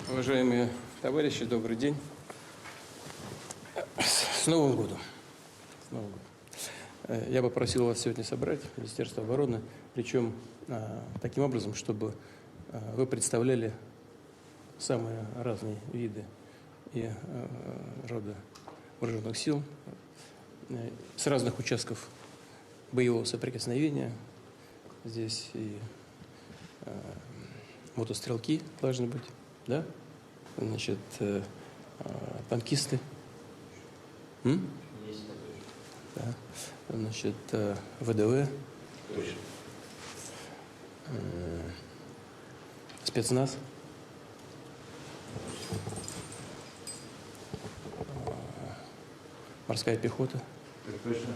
Уважаемые товарищи, добрый день. С Новым годом. С Новым годом. Я попросил вас сегодня собрать Министерство обороны, причем таким образом, чтобы вы представляли самые разные виды и рода вооруженных сил с разных участков боевого соприкосновения. Здесь и мотострелки должны быть, да? Значит, танкисты. Есть такой. Да. Значит, ВДВ. Точно. Спецназ. Морская пехота. Так точно.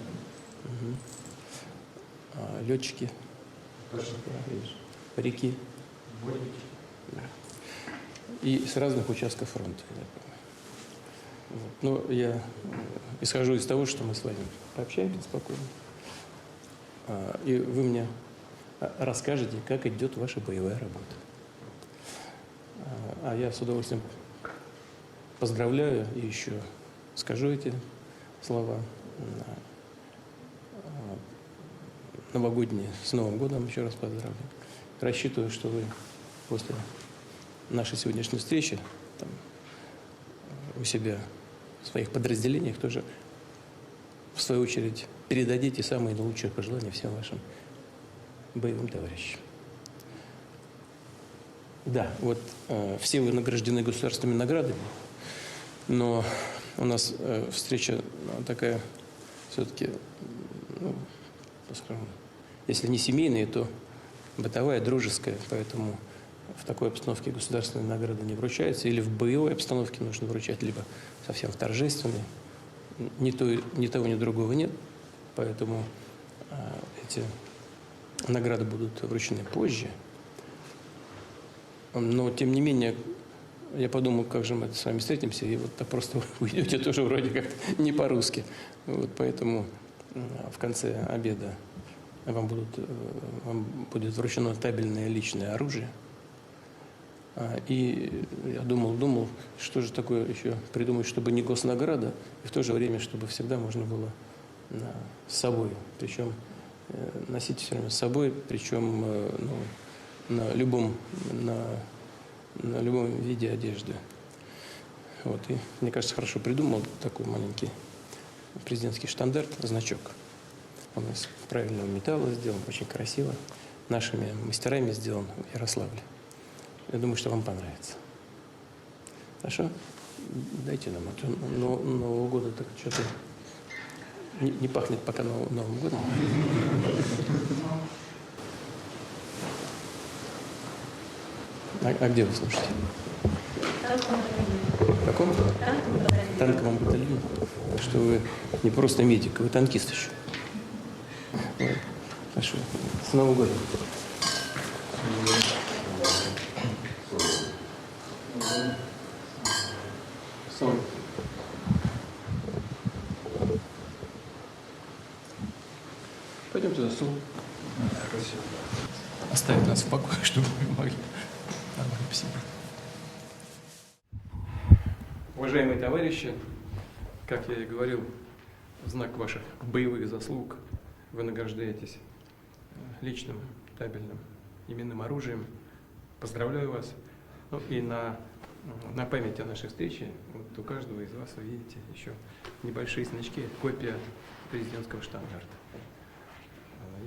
Летчики. Точно. Моряки. Водники. И с разных участков фронта. Вот. Но я исхожу из того, что мы с вами пообщаемся спокойно. И вы мне расскажете, как идет ваша боевая работа. А я с удовольствием поздравляю и еще скажу эти слова. Новогодние, с Новым годом еще раз поздравляю. Рассчитываю, что вы после нашей сегодняшней встречи там, у себя в своих подразделениях тоже, в свою очередь, передадите самые наилучшие пожелания всем вашим боевым товарищам. Да, вот все вы награждены государственными наградами, но у нас встреча такая все-таки, ну, скажем, если не семейная, то бытовая, дружеская, поэтому в такой обстановке государственные награды не вручаются, или в боевой обстановке нужно вручать, либо совсем в торжественной. Ни того, ни другого нет, поэтому эти награды будут вручены позже. Но, тем не менее, я подумал, как же мы с вами встретимся, и вот так просто уйдете тоже вроде как не по-русски. Вот поэтому в конце обеда вам будет вручено табельное личное оружие. И я думал, что же такое еще придумать, чтобы не госнаграда, и в то же время, чтобы всегда можно было с собой, причем носить все время с собой, причем на любом виде одежды. Вот. И, мне кажется, хорошо придумал такой маленький президентский штандарт, значок. Он из правильного металла сделан, очень красиво, нашими мастерами сделан в Ярославле. Я думаю, что вам понравится. Хорошо? Дайте нам это. Нового года так что-то не пахнет пока Новым годом. А где вы слушаете? В каком? Танковом батальоне. Так что вы не просто медик, вы танкист еще. Вот. Хорошо. С Новым годом. Пойдемте за стол. Спасибо. Оставить нас в покое, чтобы мы могли нормально посидеть. Уважаемые товарищи, как я и говорил, в знак ваших боевых заслуг вы награждаетесь личным табельным именным оружием. Поздравляю вас. Ну, и на память о нашей встрече вот у каждого из вас вы видите еще небольшие значки, копия президентского штандарта.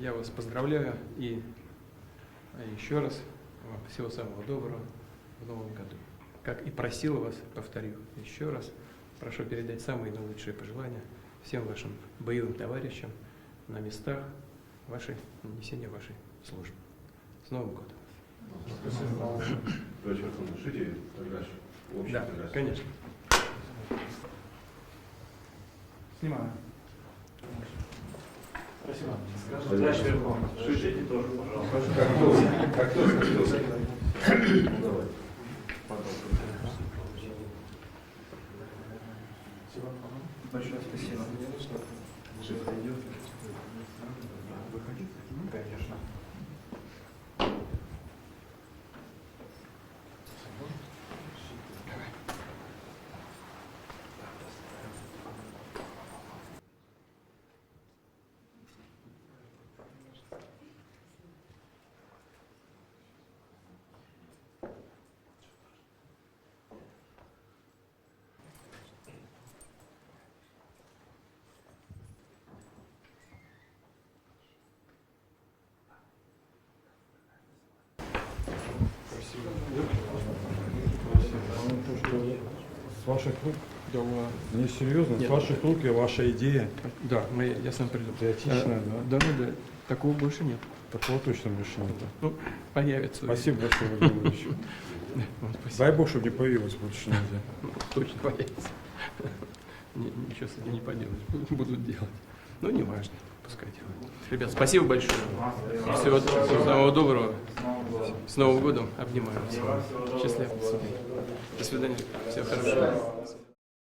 Я вас поздравляю и еще раз вам всего самого доброго в новом году. Как и просил вас, повторю еще раз, прошу передать самые наилучшие пожелания всем вашим боевым товарищам на местах несения вашей службы. С Новым годом! Спасибо. Разрешите фотографию? Да, конечно. Снимаю. Спасибо. Товарищ Верховный, разрешите тоже, пожалуйста. Как кто? Ну, давай. Большое спасибо. Конечно. С ваших рук, Да ладно. не серьезно, Нет. с ваших рук и ваша идея. Да, я сам приду. Патриотичная, да? Да. Такого больше нет. Такого точно больше нет. Ну, появится. Спасибо большое, Владимир Владимирович. Вот, спасибо. Дай Бог, чтобы не появилось больше нигде. Ну, точно появится. Ничего с этим не поделать. Будут делать. Ну, не важно. Пускай делают. Ребят, спасибо большое. Всего самого доброго. С Новым годом. Обнимаю вас. Счастливо. До свидания. Всего хорошего.